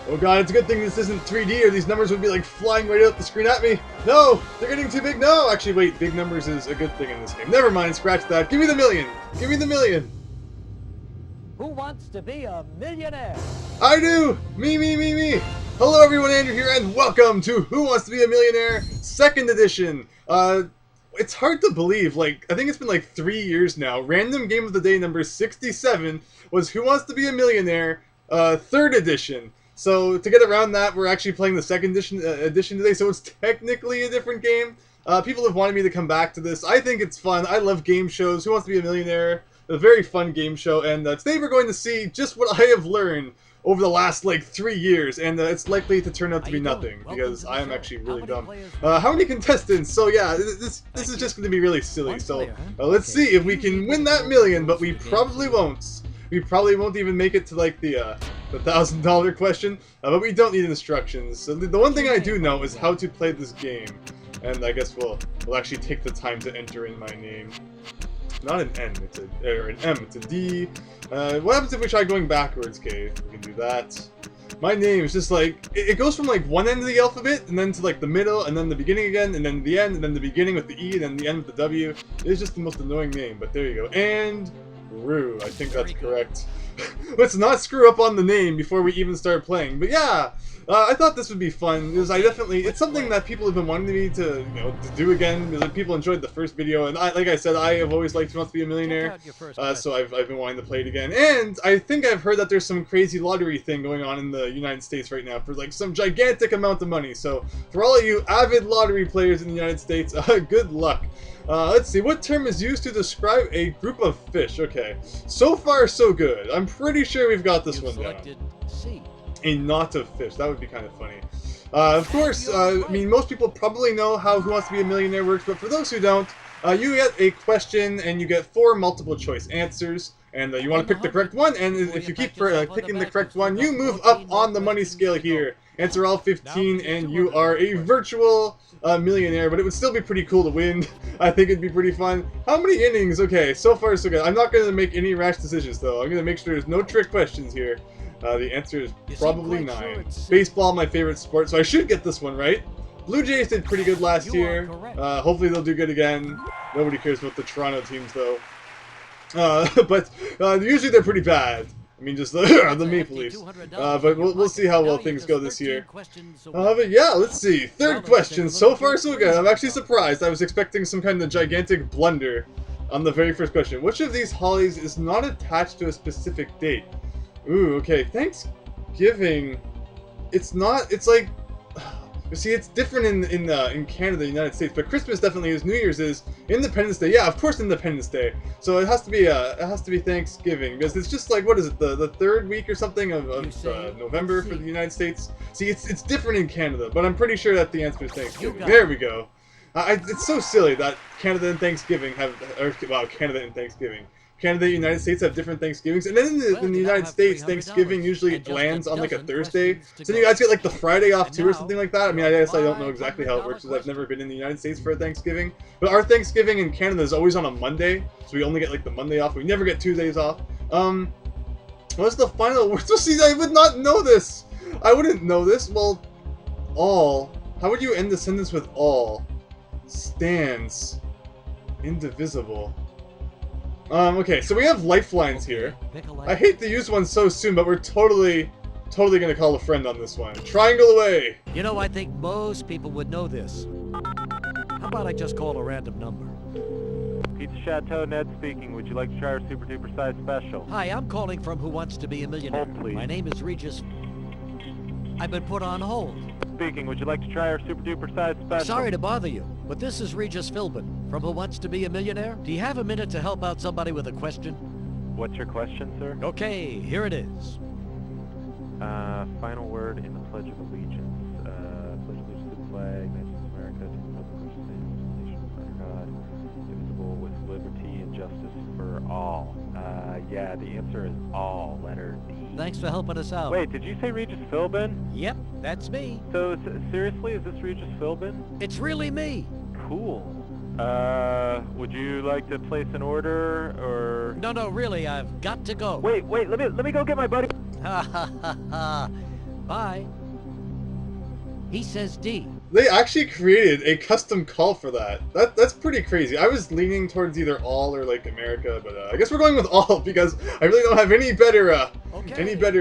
Oh god, it's a good thing this isn't 3D or these numbers would be like flying right out the screen at me. No! They're getting too big. No! Actually, wait. Big numbers is a good thing in this game. Never mind. Scratch that. Give me the million. Give me the million. Who wants to be a millionaire? I do! Me, me, me, me! Hello everyone, Andrew here, and welcome to Who Wants to Be a Millionaire? 2nd edition! It's hard to believe, like, I think it's been like 3 years now. Random Game of the Day number 67 was Who Wants to Be a Millionaire? 3rd edition. So, to get around that, we're actually playing the 2nd edition today, so it's technically a different game. People have wanted me to come back to this. I think it's fun. I love game shows. Who Wants to Be a Millionaire? A very fun game show, and today we're going to see just what I have learned over the last like 3 years, and it's likely to turn out to be nothing because I am actually really dumb. How many contestants? So yeah, this is just going to be really silly. So let's see if we can win that million, but we probably won't. We probably won't even make it to like the $1,000 question, but we don't need instructions. So the one thing I do know is how to play this game, and I guess we'll actually take the time to enter in my name. Not an N, it's an M, it's a D. What happens if we try going backwards? Okay, we can do that. My name is just like, it goes from like one end of the alphabet, and then to like the middle, and then the beginning again, and then the end, and then the beginning with the E, and then the end with the W. It's just the most annoying name, but there you go. And Rue, I think that's correct. Let's not screw up on the name before we even start playing. But yeah, I thought this would be fun because it's something that people have been wanting me to do again because people enjoyed the first video, and like I said, I have always liked Who Wants to Be a Millionaire, so I've been wanting to play it again. And I think I've heard that there's some crazy lottery thing going on in the United States right now for like some gigantic amount of money. So for all of you avid lottery players in the United States, good luck. Let's see, what term is used to describe a group of fish? Okay, so far so good. I'm pretty sure we've got this one down. A knot of fish. That would be kind of funny. Of course, I mean, most people probably know how Who Wants to Be a Millionaire works, but for those who don't, you get a question and you get 4 multiple choice answers, and you want to pick the correct one, and if you keep picking the correct one, you move up on the money scale here. Answer all 15 and you are a virtual millionaire, but it would still be pretty cool to win. I think it'd be pretty fun. How many innings? Okay, so far so good. I'm not going to make any rash decisions though. I'm going to make sure there's no trick questions here. The answer is probably 9. Baseball, my favorite sport, so I should get this one right. Blue Jays did pretty good last year. Hopefully they'll do good again. Nobody cares about the Toronto teams though. But usually they're pretty bad. I mean, just the Maple Leafs. But we'll see how well things go this year. But yeah, let's see. 3rd question. So far, so good. I'm actually surprised. I was expecting some kind of gigantic blunder on the very first question. Which of these holidays is not attached to a specific date? Ooh, okay. Thanksgiving. It's not. It's like. See, it's different in Canada, United States, but Christmas definitely is. New Year's is. Independence Day, yeah, of course, Independence Day. So it has to be Thanksgiving because it's just like, what is it, the 3rd week or something of November for the United States. See, it's different in Canada, but I'm pretty sure that the answer is Thanksgiving. There we go. It's so silly that Canada and Thanksgiving Canada and Thanksgiving. Canada and the United States have different Thanksgivings, and then in the United States, Thanksgiving usually lands on like a Thursday. So you guys get like the Friday off too, or something like that. I mean, I guess I don't know exactly how it works because I've never been in the United States for a Thanksgiving. But our Thanksgiving in Canada is always on a Monday, so we only get like the Monday off. We never get Tuesdays off. What's the final word? So see, I would not know this. I wouldn't know this. Well, all. How would you end the sentence with all? Stands. Indivisible. Okay, so we have lifelines here. I hate to use one so soon, but we're totally gonna call a friend on this one. Triangle away! You know, I think most people would know this. How about I just call a random number? Pizza Chateau, Ned speaking. Would you like to try our super duper size special? Hi, I'm calling from Who Wants to Be a Millionaire. Hold, please. My name is Regis. I've been put on hold. Speaking. Would you like to try our super duper size special? Sorry to bother you, but this is Regis Philbin from Who Wants to Be a Millionaire. Do you have a minute to help out somebody with a question? What's your question, sir? Okay, here it is. Final word in the Pledge of Allegiance. Pledge of Allegiance to the flag, Nation of America, to the Republic which stands, nation under God, indivisible, with liberty and justice for all. Yeah, the answer is all, letter D. Thanks for helping us out. Wait, did you say Regis Philbin? Yep, that's me. So, seriously, is this Regis Philbin? It's really me. Cool. Would you like to place an order, or... No, really, I've got to go. Wait, let me go get my buddy. Ha ha ha ha. Bye. He says D. They actually created a custom call for that. That's pretty crazy. I was leaning towards either all or like America, but I guess we're going with all because I really don't have any better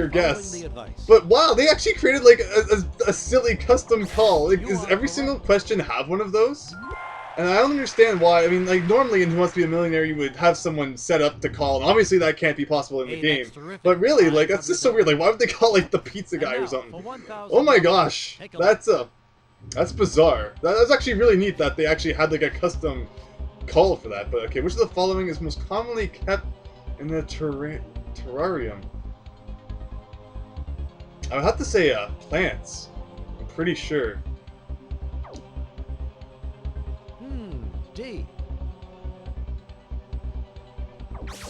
guess. The advice. But wow, they actually created like a silly custom call. Like, does every single question have one of those? And I don't understand why. I mean, like, normally in Who Wants to Be a Millionaire, you would have someone set up to call, and obviously that can't be possible in the game. But really, like, that's just so weird. Like, why would they call, like, the pizza guy or something? Oh my gosh, that's bizarre. That's actually really neat that they actually had, like, a custom call for that. But, okay, which of the following is most commonly kept in the terrarium? I would have to say, plants. I'm pretty sure. D.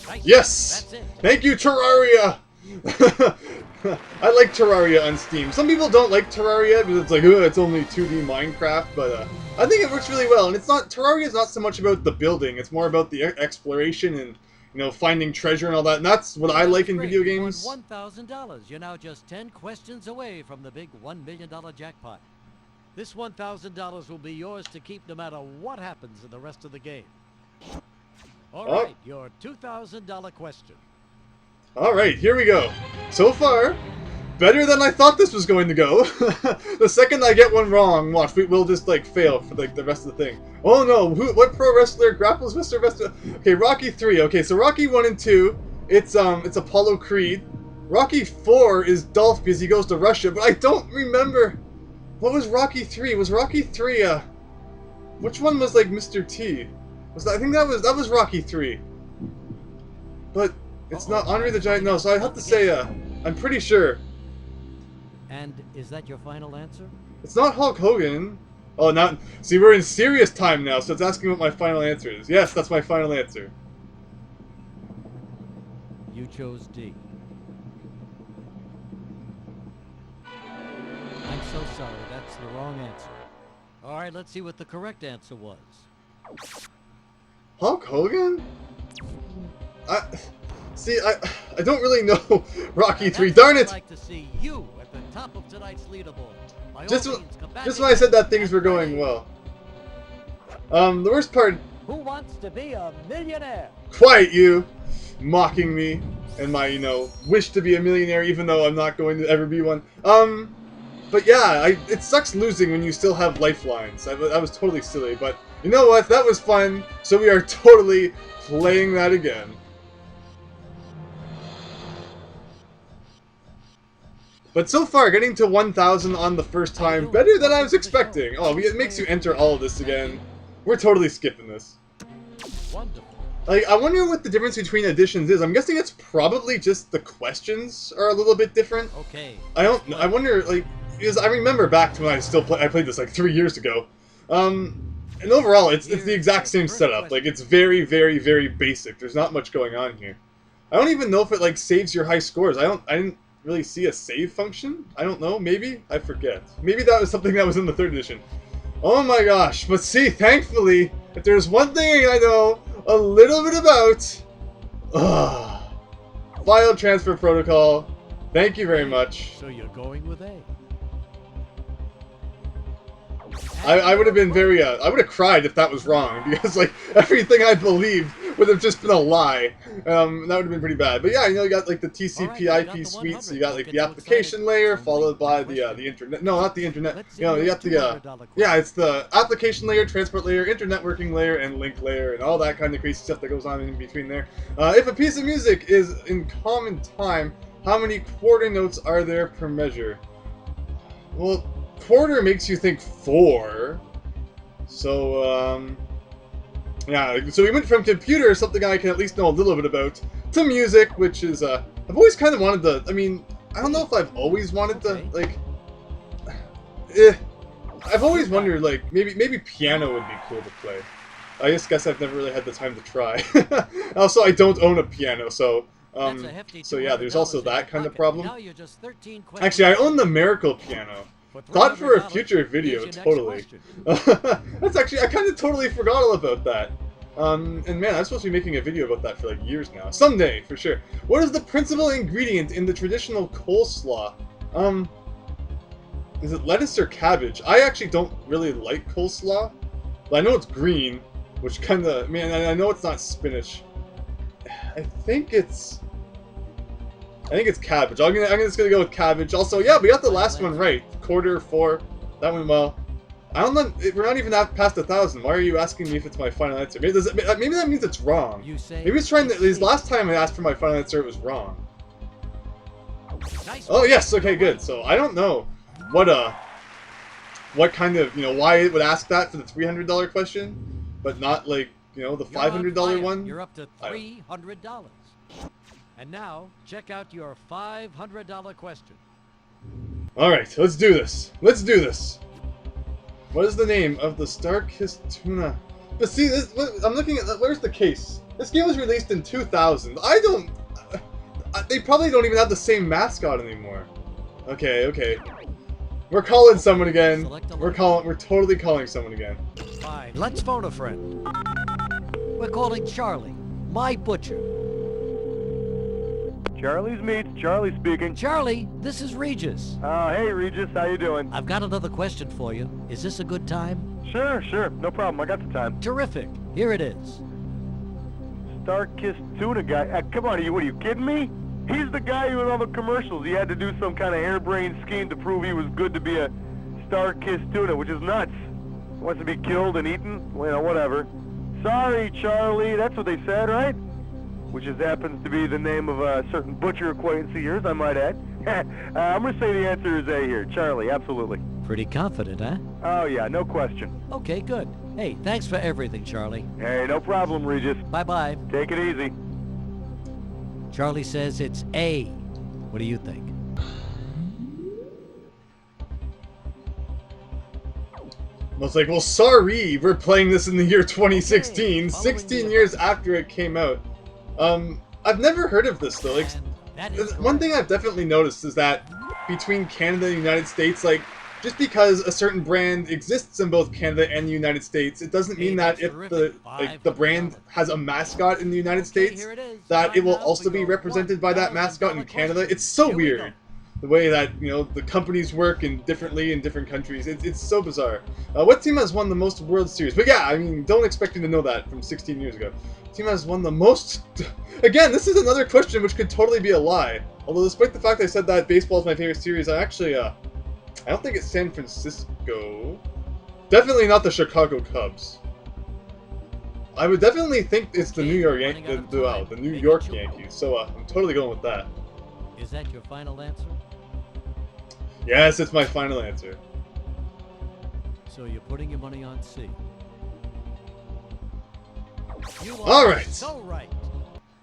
Nice. Yes! That's it. Thank you, Terraria! I like Terraria on Steam. Some people don't like Terraria because it's like, ugh, it's only 2D Minecraft, but I think it works really well. And it's not, Terraria is not so much about the building, it's more about the exploration and, you know, finding treasure and all that. And that's what I like in video games. $1,000. You're now just 10 questions away from the big $1 million jackpot. This $1,000 will be yours to keep no matter what happens in the rest of the game. All right, your $2,000 question. All right, here we go. So far, better than I thought this was going to go. The second I get one wrong, watch, we'll just like fail for like the rest of the thing. Oh no, what pro wrestler grapples Mr. Sylvester? Okay, Rocky 3. Okay, so Rocky 1 and 2, it's Apollo Creed. Rocky 4 is Dolph because he goes to Russia, but I don't remember. What was Rocky 3? Was Rocky 3 which one was like Mr. T? I think that was Rocky 3. But it's not Andre the Giant. No, so I have to say I'm pretty sure. And is that your final answer? It's not Hulk Hogan. Oh, not. See, we're in serious time now, so it's asking what my final answer is. Yes, that's my final answer. You chose D. I'm so sorry, that's the wrong answer. All right, let's see what the correct answer was. Hulk Hogan? I don't really know Rocky 3. Darn it! I'd like to see you at the top of tonight's leaderboard. Just when I said that things were going well. The worst part. Who wants to be a millionaire? Quiet, you! Mocking me and my, you know, wish to be a millionaire, even though I'm not going to ever be one. But yeah, it sucks losing when you still have lifelines. That was totally silly, but you know what? That was fun, so we are totally playing that again. But so far, getting to 1,000 on the first time, better than I was expecting. Oh, it makes you enter all of this again. We're totally skipping this. Wonderful. Like, I wonder what the difference between editions is. I'm guessing it's probably just the questions are a little bit different. Okay. I wonder, like, because I remember back to when I played this like 3 years ago. And overall, it's the exact same setup. Like, it's very, very, very basic. There's not much going on here. I don't even know if it like saves your high scores. I didn't really see a save function. I don't know. Maybe I forget. Maybe that was something that was in the 3rd edition. Oh my gosh! But see, thankfully, if there's one thing I know a little bit about, file transfer protocol. Thank you very much. So you're going with A. I would have been very, I would have cried if that was wrong, because, like, everything I believed would have just been a lie. That would have been pretty bad. But yeah, you know, you got, like, the TCP/IP suite, so you got, like, the application layer, followed by the internet, no, not the internet, you know, you got the, yeah, it's the application layer, transport layer, internetworking layer, and link layer, and all that kind of crazy stuff that goes on in between there. If a piece of music is in common time, how many quarter notes are there per measure? Well, quarter makes you think 4. So, yeah, so we went from computer, something I can at least know a little bit about, to music, which is, I've always kind of wanted to, I mean, I don't know if I've always wanted to, like, I've always wondered, like, maybe piano would be cool to play. I just guess I've never really had the time to try. Also, I don't own a piano, so, so yeah, there's also that kind of problem. Actually, I own the Miracle piano. Thought for a future video, totally. That's actually, I kind of totally forgot all about that. And man, I'm supposed to be making a video about that for like years now. Someday, for sure. What is the principal ingredient in the traditional coleslaw? Is it lettuce or cabbage? I actually don't really like coleslaw, but I know it's green, which kind of, man, I know it's not spinach. I think it's cabbage. I'm just gonna go with cabbage. Also, yeah, we got the last one right. Quarter 4. That went well. I don't know. We're not even past 1,000. Why are you asking me if it's my final answer? Maybe that means it's wrong. Maybe it's trying to. This last time I asked for my final answer, it was wrong. Oh yes. Okay, good. So I don't know what kind of, why it would ask that for the $300 question, but not like, the $500 one. You're up to $300. And now, check out your $500 question. Alright, let's do this. Let's do this. What is the name of the Starkist tuna? But see, I'm looking at, where's the case? This game was released in 2000. They probably don't even have the same mascot anymore. Okay. We're calling someone again. We're totally calling someone again. Fine, let's phone a friend. We're calling Charlie, my butcher. Charlie's Meats, Charlie speaking. Charlie, this is Regis. Hey Regis, how you doing? I've got another question for you. Is this a good time? Sure, no problem, I got the time. Terrific. Here it is. Starkist tuna guy, come on, what are you kidding me? He's the guy who in all the commercials, he had to do some kind of harebrained scheme to prove he was good to be a Starkist tuna, which is nuts. He wants to be killed and eaten? Well, whatever. Sorry, Charlie, that's what they said, right? Which just happens to be the name of a certain butcher acquaintance of yours, I might add. I'm going to say the answer is A here. Charlie, absolutely. Pretty confident, huh? Oh, yeah, no question. Okay, good. Hey, thanks for everything, Charlie. Hey, no problem, Regis. Bye-bye. Take it easy. Charlie says it's A. What do you think? I was like, well, sorry, we're playing this in the year 2016, 16 years after it came out. I've never heard of this, though. Like, one thing I've definitely noticed is that between Canada and the United States, like, just because a certain brand exists in both Canada and the United States, it doesn't mean that if the brand has a mascot in the United States, that it will also be represented by that mascot in Canada. It's so weird, the way that, the companies work differently in different countries. It's so bizarre. What team has won the most World Series? But yeah, I mean, don't expect you to know that from 16 years ago. Team has won the most... Again, this is another question which could totally be a lie. Although despite the fact I said that baseball is my favorite series, I actually, I don't think it's San Francisco. Definitely not the Chicago Cubs. I would definitely think it's the New York Yankees. So I'm totally going with that. Is that your final answer? Yes, it's my final answer. So you're putting your money on C. All right. So right.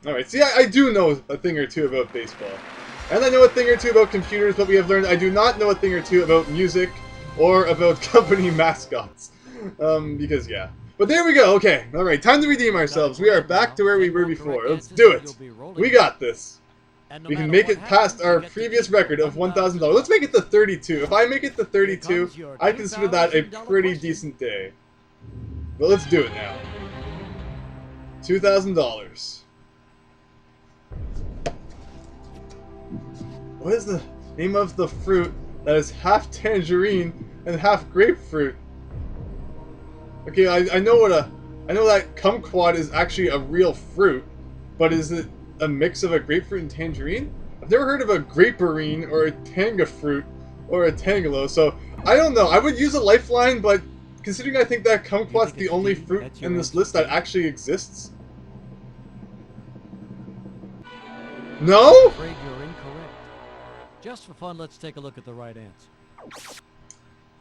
All right. See, I do know a thing or two about baseball. And I know a thing or two about computers, but we have learned I do not know a thing or two about music or about company mascots. Because, yeah. But there we go. Okay. All right. Time to redeem ourselves. We are back to where we were before. Let's do it. We got this. We can make it past our previous record of $1,000. Let's make it to 32. If I make it to 32, I consider that a pretty decent day. But let's do it now. $2,000. What is the name of the fruit that is half tangerine and half grapefruit? Okay, I know that kumquat is actually a real fruit, but is it a mix of a grapefruit and tangerine? I've never heard of a graperine or a tangafruit or a tangelo, so I don't know. I would use a lifeline, but considering I think that kumquat's the only fruit in this list that actually exists. No? I'm afraid you're incorrect. Just for fun, let's take a look at the right answer.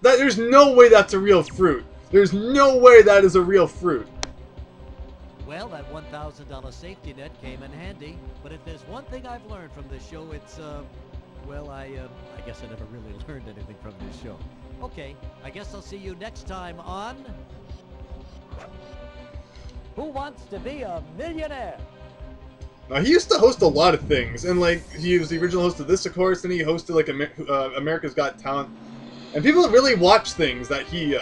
There's no way that's a real fruit. There's no way that is a real fruit. Well, that $1,000 safety net came in handy, but if there's one thing I've learned from this show, it's, well, I guess I never really learned anything from this show. Okay, I guess I'll see you next time on... Who Wants to Be a Millionaire? Now, he used to host a lot of things, and, like, he was the original host of this, of course, and he hosted, like, America's Got Talent. And people really watch things that he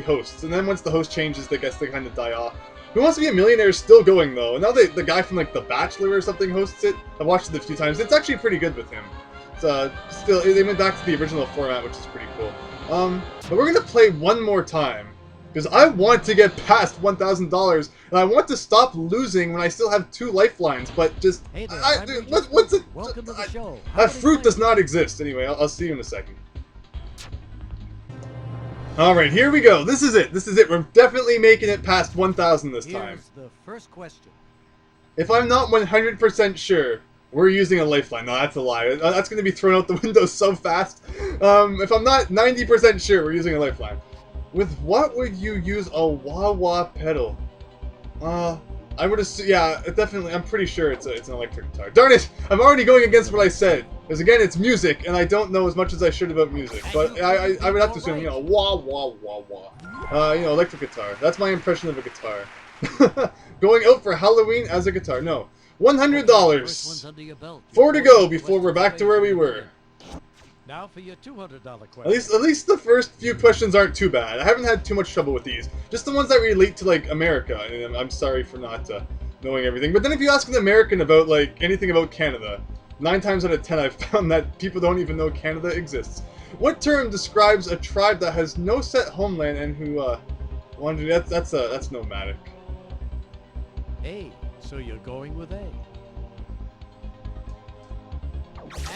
hosts, and then once the host changes, I guess they kind of die off. Who Wants to Be a Millionaire is still going, though. And now the guy from, like, The Bachelor or something hosts it. I've watched it a few times. It's actually pretty good with him. still, they went back to the original format, which is pretty cool. But we're gonna play one more time because I want to get past $1,000, and I want to stop losing when I still have 2 lifelines. But just, Hey there, dude, Regis what's it? Philbin. Welcome to the show. That fruit does not exist. Anyway, I'll see you in a second. Alright, here we go. This is it. This is it. We're definitely making it past 1,000 this time. Here's the first question. If I'm not 100% sure, we're using a lifeline. No, that's a lie. That's going to be thrown out the window so fast. If I'm not 90% sure, we're using a lifeline. With what would you use a wah-wah pedal? I would assume, yeah, definitely, I'm pretty sure it's an electric guitar. Darn it! I'm already going against what I said. Because again, it's music, and I don't know as much as I should about music. But I would have to assume, you know, wah-wah-wah-wah. You know, electric guitar. That's my impression of a guitar. Going out for Halloween as a guitar. No. $100. 4 to go before we're back to where we were. Now for your $200 question. At least the first few questions aren't too bad. I haven't had too much trouble with these. Just the ones that relate to, like, America. And I'm sorry for not knowing everything. But then if you ask an American about, like, anything about Canada, 9 times out of 10 I've found that people don't even know Canada exists. What term describes a tribe that has no set homeland and who, wander? That's nomadic. A. So you're going with A.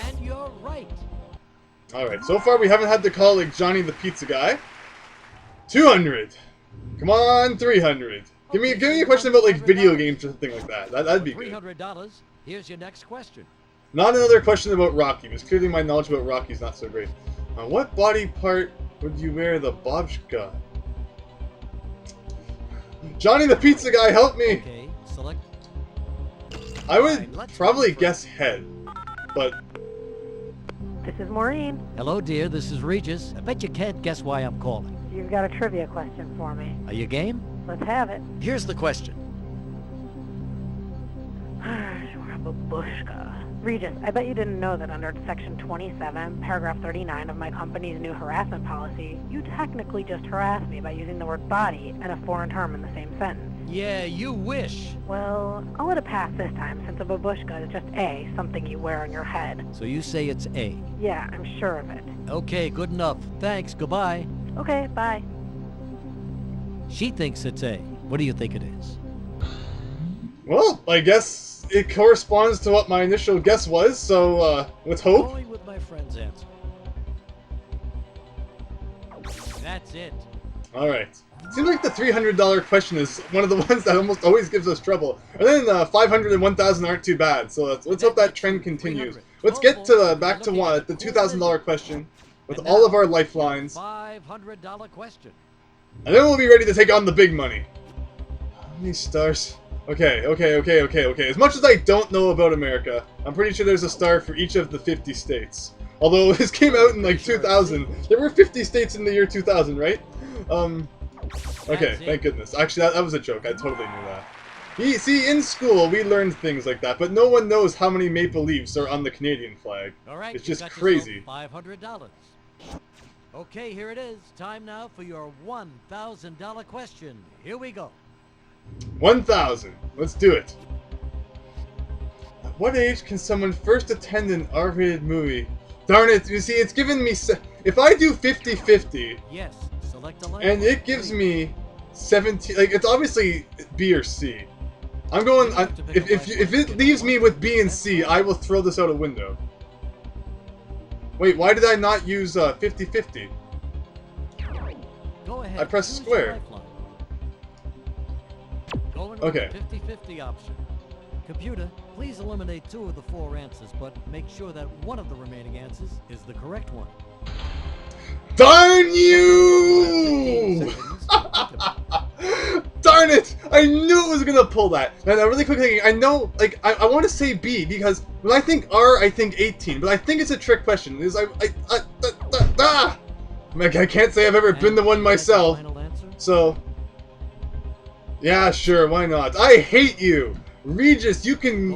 And you're right. Alright, so far we haven't had to call, like, Johnny the pizza guy. 200. Come on, 300. Give me a question about, like, video games or something like that. That'd be good. $300. Here's your next question. Not another question about Rocky, because clearly my knowledge about Rocky is not so great. On what body part would you wear the babushka? Johnny the pizza guy, help me! Okay, select. I would probably guess head, but... This is Maureen. Hello, dear. This is Regis. I bet you can't guess why I'm calling. You've got a trivia question for me. Are you game? Let's have it. Here's the question. Sure, a babushka. Regis, I bet you didn't know that under Section 27, Paragraph 39 of my company's new harassment policy, you technically just harassed me by using the word body and a foreign term in the same sentence. Yeah, you wish. Well, I'll let it pass this time since a babushka is just A, something you wear on your head. So you say it's A. Yeah, I'm sure of it. Okay, good enough. Thanks. Goodbye. Okay, bye. She thinks it's A. What do you think it is? Well, I guess it corresponds to what my initial guess was, so, with hope. Going with my friend's answer. That's it. Alright. Seems like the $300 question is one of the ones that almost always gives us trouble. And then 500 and 1,000 aren't too bad, so let's hope that trend continues. Let's get to back to the $2,000 question with all of our lifelines. $500 question. And then we'll be ready to take on the big money. How many stars? Okay. As much as I don't know about America, I'm pretty sure there's a star for each of the 50 states. Although this came out in like 2000. There were 50 states in the year 2000, right? Okay, thank goodness. Actually, that was a joke. I totally knew that. See, in school, we learned things like that, but no one knows how many maple leaves are on the Canadian flag. All right, it's just crazy. $500. Okay, here it is. Time now for your $1,000 question. Here we go. 1,000. Let's do it. At what age can someone first attend an R-rated movie? Darn it, you see, it's given me... If I do 50-50... Yes, select a line. And it gives me 17... Like, it's obviously B or C. I'm going... If it leaves me with B and C, I will throw this out a window. Wait, why did I not use 50-50? Go ahead. I pressed square. Okay. 50-50 option. Computer, please eliminate 2 of the 4 answers, but make sure that one of the remaining answers is the correct one. Darn you! Darn it! I knew it was gonna pull that. Now, really quick thinking, I know, like, I want to say B because when I think R, I think 18, but I think it's a trick question. Is I can't say I've ever been the one myself. So, yeah, sure, why not? I hate you, Regis. You can.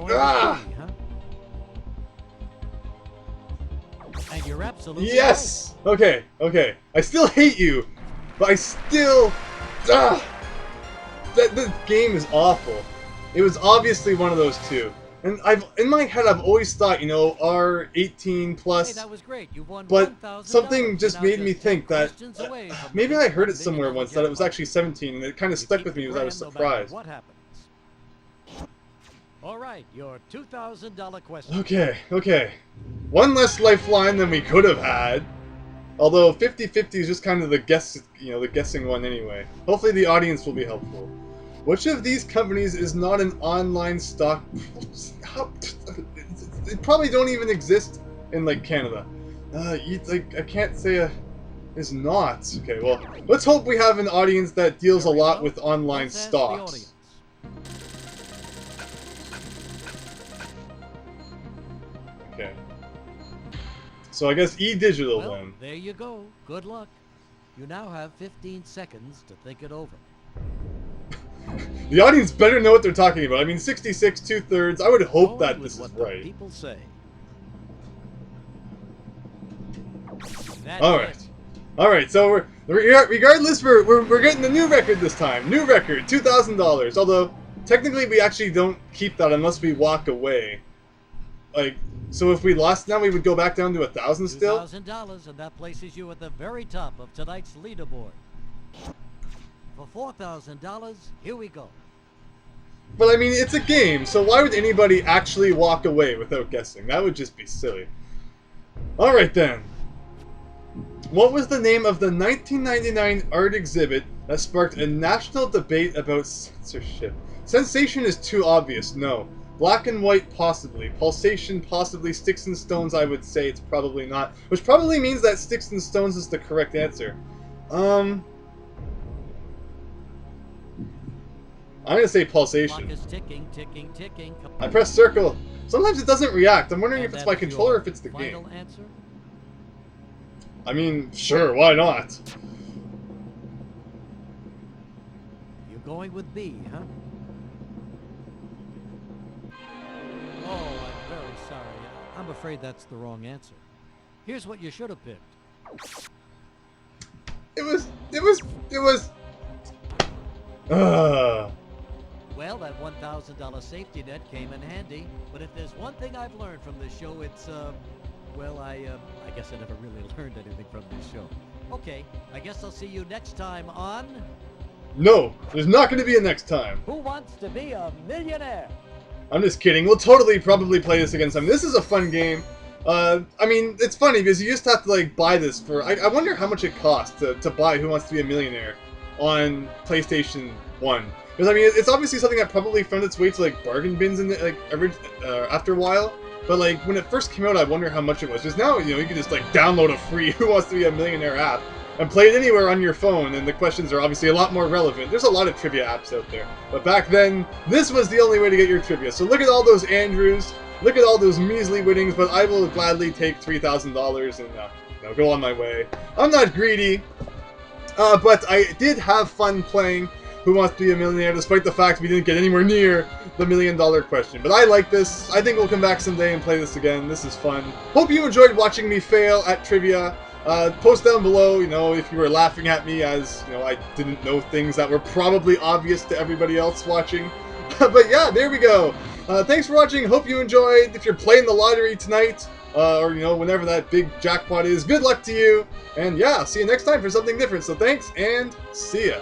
And you're absolutely yes. Right. Okay. I still hate you, but I still. That game is awful. It was obviously one of those two. And in my head, I've always thought, you know, R18 Hey, plus, that was great. You won but $1,000. something You're just now made me 10 think that questions away from the maybe big I heard it $1 somewhere million once that it was jackpot. actually 17, and it kind of You stuck keep with the me because I was grand no matter surprised. what happens. All right, your $2,000 question. Okay. One less lifeline than we could have had. Although 50-50 is just kind of the guessing one anyway. Hopefully the audience will be helpful. Which of these companies is not an online stock? It probably don't even exist in like Canada. I can't say is not. Okay, well, let's hope we have an audience that deals a Very lot well. with online Let's ask the stocks. audience. Okay. So I guess e-digital Well, then. there you go. Good luck. You now have 15 seconds to think it over. The audience better know what they're talking about. I mean, 66 2/3. I would hope Going that with this is what the right. people say. That's All it. right. All right. So regardless, we're getting a new record this time. New record, $2,000. Although technically we actually don't keep that unless we walk away. Like, so if we lost now, we would go back down to 1,000 still. $2,000, and that places you at the very top of tonight's leaderboard. For $4,000, here we go. But I mean, it's a game, so why would anybody actually walk away without guessing? That would just be silly. All right then. What was the name of the 1999 art exhibit that sparked a national debate about censorship? Sensation is too obvious, no. Black and white, possibly. Pulsation, possibly. Sticks and stones, I would say it's probably not. Which probably means that sticks and stones is the correct answer. I'm gonna say pulsation. Clock is ticking, ticking, ticking. I press circle. Sometimes it doesn't react. I'm wondering if And it's that my is controller or your if it's the game. final answer? I mean, sure, why not? You're going with B, huh? Oh, I'm very sorry. I'm afraid that's the wrong answer. Here's what you should have picked. It was. Well, that $1,000 safety net came in handy, but if there's one thing I've learned from this show, it's, well, I guess I never really learned anything from this show. Okay, I guess I'll see you next time on No, there's not going to be a next time. Who Wants to Be a Millionaire? I'm just kidding. We'll totally probably play this again sometime. This is a fun game. I mean, it's funny because you just have to like buy this for. I wonder how much it costs to buy Who Wants to Be a Millionaire on PlayStation 1. Because I mean, it's obviously something that probably found its way to like bargain bins in the, like after a while. But like when it first came out, I wonder how much it was. Just now, you know, you can just like download a free Who Wants to Be a Millionaire app and play it anywhere on your phone, and the questions are obviously a lot more relevant. There's a lot of trivia apps out there, but back then, this was the only way to get your trivia. So look at all those Andrews, look at all those measly winnings, but I will gladly take $3,000 and you know, go on my way. I'm not greedy, but I did have fun playing Who Wants to Be a Millionaire, despite the fact we didn't get anywhere near the $1 million question. But I like this. I think we'll come back someday and play this again. This is fun. Hope you enjoyed watching me fail at trivia. Post down below, you know, if you were laughing at me as, you know, I didn't know things that were probably obvious to everybody else watching. But yeah, there we go. Thanks for watching. Hope you enjoyed. If you're playing the lottery tonight, or, you know, whenever that big jackpot is, good luck to you. And yeah, see you next time for something different. So thanks, and see ya.